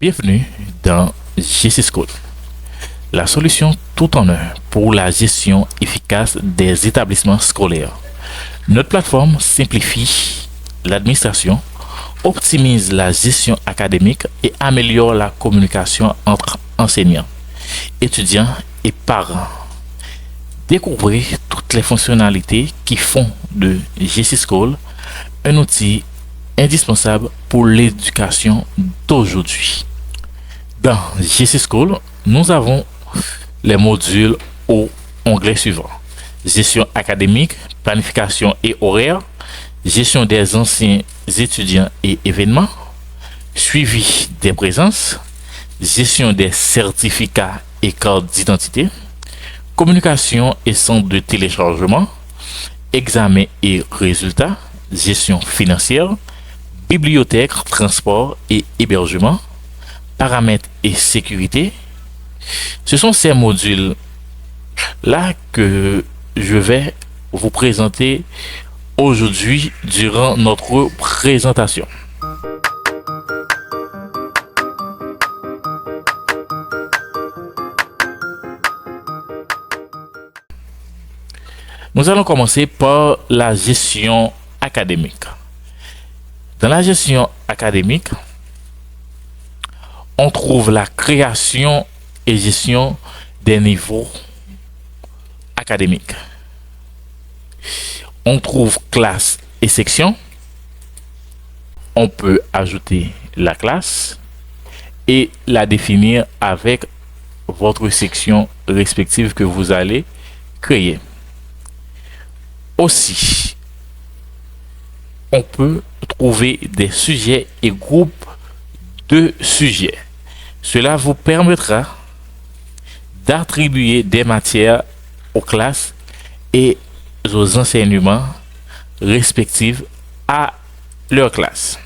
Bienvenue dans GC School, la solution tout en un pour la gestion efficace des établissements scolaires. Notre plateforme simplifie l'administration, optimise la gestion académique et améliore la communication entre enseignants, étudiants et parents. Découvrez toutes les fonctionnalités qui font de GC School un outil indispensable pour l'éducation d'aujourd'hui. Dans GC School, nous avons les modules au onglet suivant: gestion académique, planification et horaire, gestion des anciens étudiants et événements, suivi des présences, gestion des certificats et cartes d'identité, communication et centre de téléchargement, examen et résultats, gestion financière, bibliothèque, transport et hébergement, paramètres et sécurité. Ce sont ces modules-là que je vais vous présenter aujourd'hui durant notre présentation. Nous allons commencer par la gestion académique. Dans la gestion académique, on trouve la création et gestion des niveaux académiques. On trouve classe et section. On peut ajouter la classe et la définir avec votre section respective que vous allez créer. Aussi, on peut trouver des sujets et groupes de sujets. Cela vous permettra d'attribuer des matières aux classes et aux enseignements respectifs à leur classe.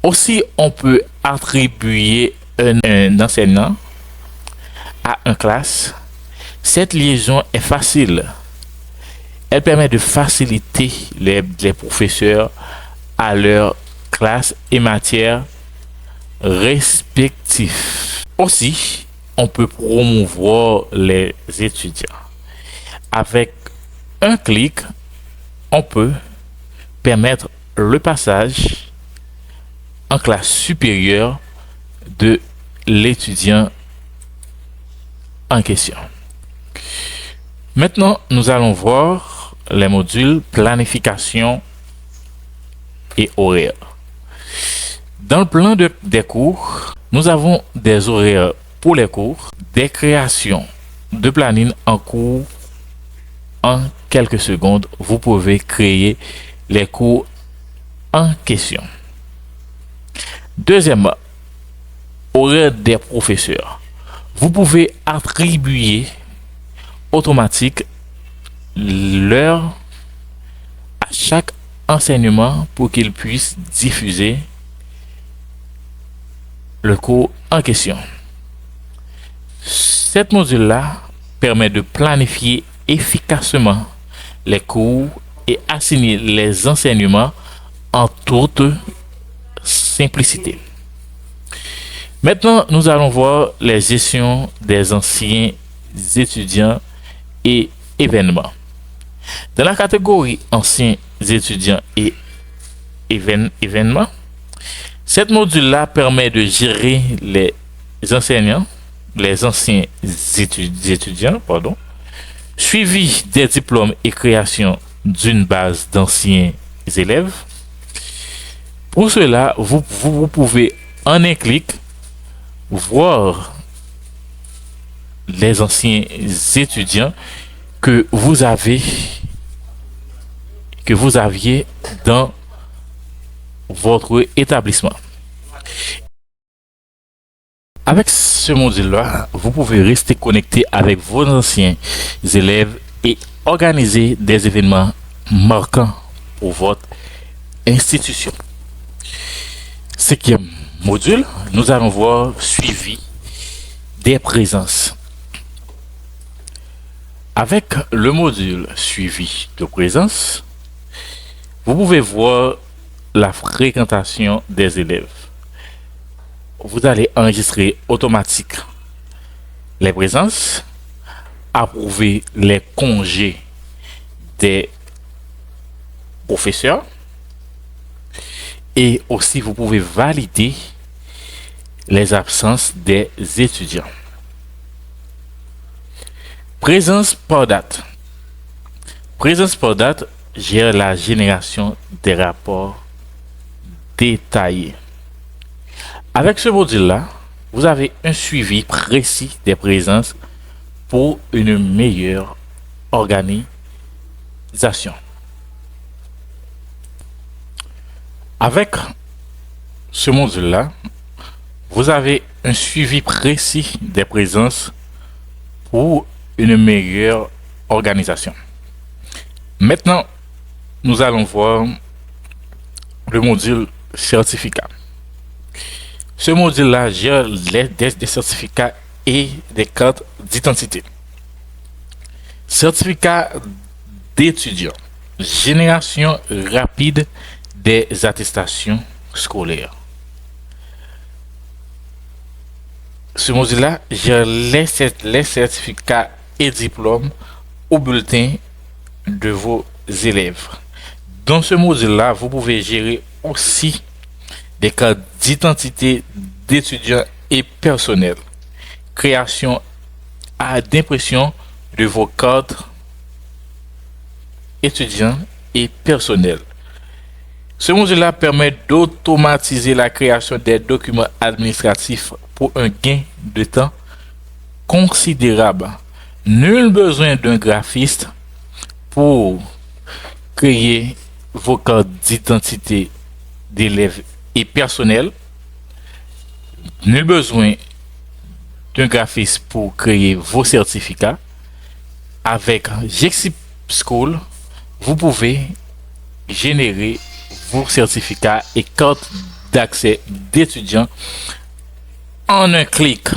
Aussi, on peut attribuer un enseignant à une classe. Cette liaison est facile. Elle permet de faciliter les professeurs à leur classe et matières respectifs. Aussi, on peut promouvoir les étudiants. Avec un clic, on peut permettre le passage en classe supérieure de l'étudiant en question. Maintenant, nous allons voir les modules planification et horaire. Dans le plan des cours, nous avons des horaires pour les cours, des créations de planning en cours. En quelques secondes, vous pouvez créer les cours en question. Deuxièmement, horaire des professeurs. Vous pouvez attribuer automatique l'heure à chaque enseignement pour qu'il puisse diffuser le cours en question. Cette module-là permet de planifier efficacement les cours et assigner les enseignements en toute simplicité. Maintenant, nous allons voir les gestions des anciens étudiants et événements. Dans la catégorie anciens étudiants et événements, cette module-là permet de gérer les enseignants, les anciens étudiants, suivi des diplômes et création d'une base d'anciens élèves. Pour cela, vous pouvez en un clic voir les anciens étudiants que vous aviez dans votre établissement. Avec ce module-là, vous pouvez rester connecté avec vos anciens élèves et organiser des événements marquants pour votre institution. Cinquième module, nous allons voir suivi des présences. Avec le module suivi de présence, vous pouvez voir la fréquentation des élèves. Vous allez enregistrer automatiquement les présences, approuver les congés des professeurs et aussi vous pouvez valider les absences des étudiants. Présence par date. Présence par date gère la génération des rapports détaillés. Avec ce module-là, vous avez un suivi précis des présences pour une meilleure organisation. Avec ce module-là, vous avez un suivi précis des présences pour une meilleure organisation. Maintenant, nous allons voir le module certificat. Ce module-là gère des certificats et des cartes d'identité. Certificat d'étudiant. Génération rapide des attestations scolaires. Ce module-là gère les certificats et diplômes au bulletin de vos élèves. Dans ce module-là, vous pouvez gérer aussi des cartes d'identité d'étudiants et personnels. Création d'impression de vos cartes étudiants et personnels. Ce module-là permet d'automatiser la création des documents administratifs pour un gain de temps considérable. Nul besoin d'un graphiste pour créer vos cartes d'identité d'élèves et personnels. Nul besoin d'un graphiste pour créer vos certificats. Avec Gexip School, vous pouvez générer vos certificats et cartes d'accès d'étudiants en un clic.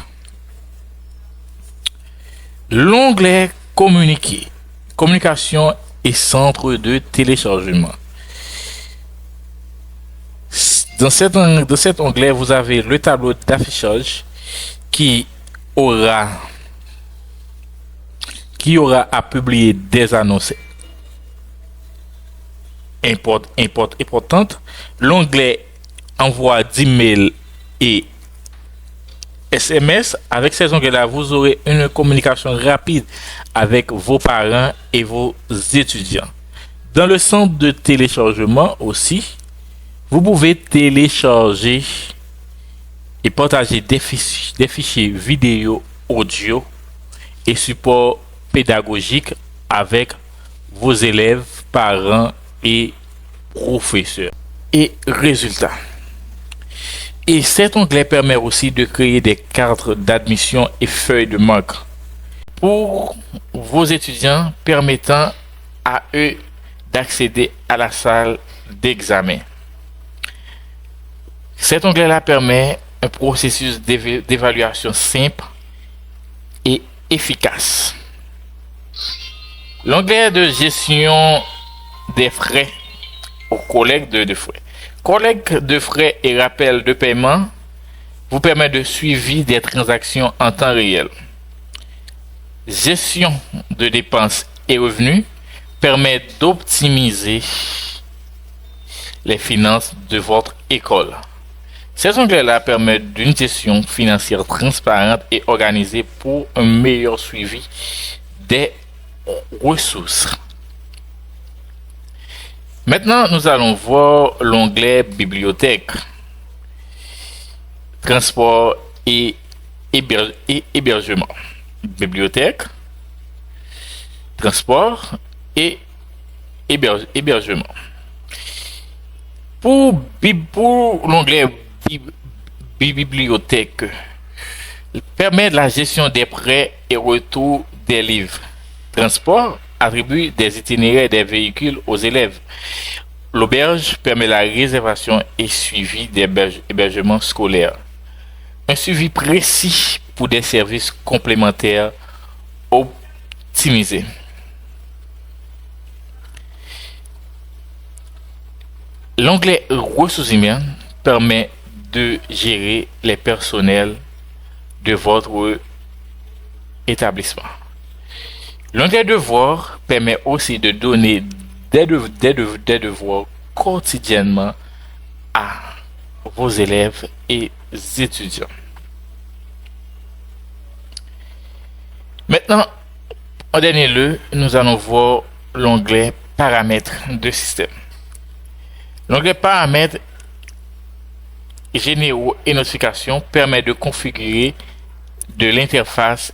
L'onglet Communiquer, communication et centre de téléchargement. Dans cet onglet, vous avez le tableau d'affichage qui aura à publier des annonces importantes. L'onglet envoi d'email et SMS. Avec ces onglets-là, vous aurez une communication rapide avec vos parents et vos étudiants. Dans le centre de téléchargement aussi, vous pouvez télécharger et partager des fichiers vidéo, audio et support pédagogique avec vos élèves, parents et professeurs. Et résultats. Et cet onglet permet aussi de créer des cartes d'admission et feuilles de manque pour vos étudiants, permettant à eux d'accéder à la salle d'examen. Cet onglet-là permet un processus d'évaluation simple et efficace. L'onglet de gestion des frais aux collègues de frais. Collecte de frais et rappel de paiement vous permet de suivi des transactions en temps réel. Gestion de dépenses et revenus permet d'optimiser les finances de votre école. Ces onglets-là permettent d'une gestion financière transparente et organisée pour un meilleur suivi des ressources. Maintenant, nous allons voir l'onglet bibliothèque, transport et hébergement. Bibliothèque, transport et hébergement. Pour l'onglet bibliothèque, permet la gestion des prêts et retour des livres. Transport attribue des itinéraires des véhicules aux élèves. L'auberge permet la réservation et suivi des hébergements scolaires. Un suivi précis pour des services complémentaires optimisé. L'onglet ressources humaines permet de gérer les personnels de votre établissement. L'onglet devoirs permet aussi de donner des devoirs quotidiennement à vos élèves et étudiants. Maintenant, en dernier lieu, nous allons voir l'onglet paramètres de système. L'onglet paramètres généraux et notifications permet de configurer de l'interface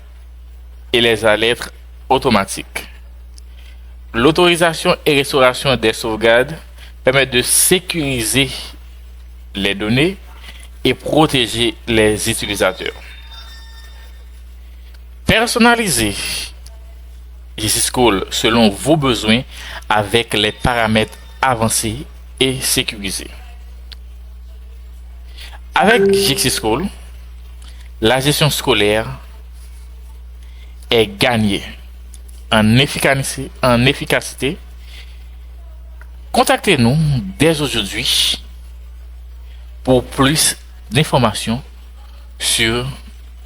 et les alertes automatiques. L'autorisation et restauration des sauvegardes permet de sécuriser les données et protéger les utilisateurs. Personnaliser GC School selon vos besoins avec les paramètres avancés et sécurisés. Avec GC School, la gestion scolaire est gagnée en efficacité. Contactez-nous dès aujourd'hui pour plus d'informations sur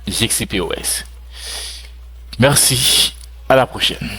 GCPOS. Merci, à la prochaine.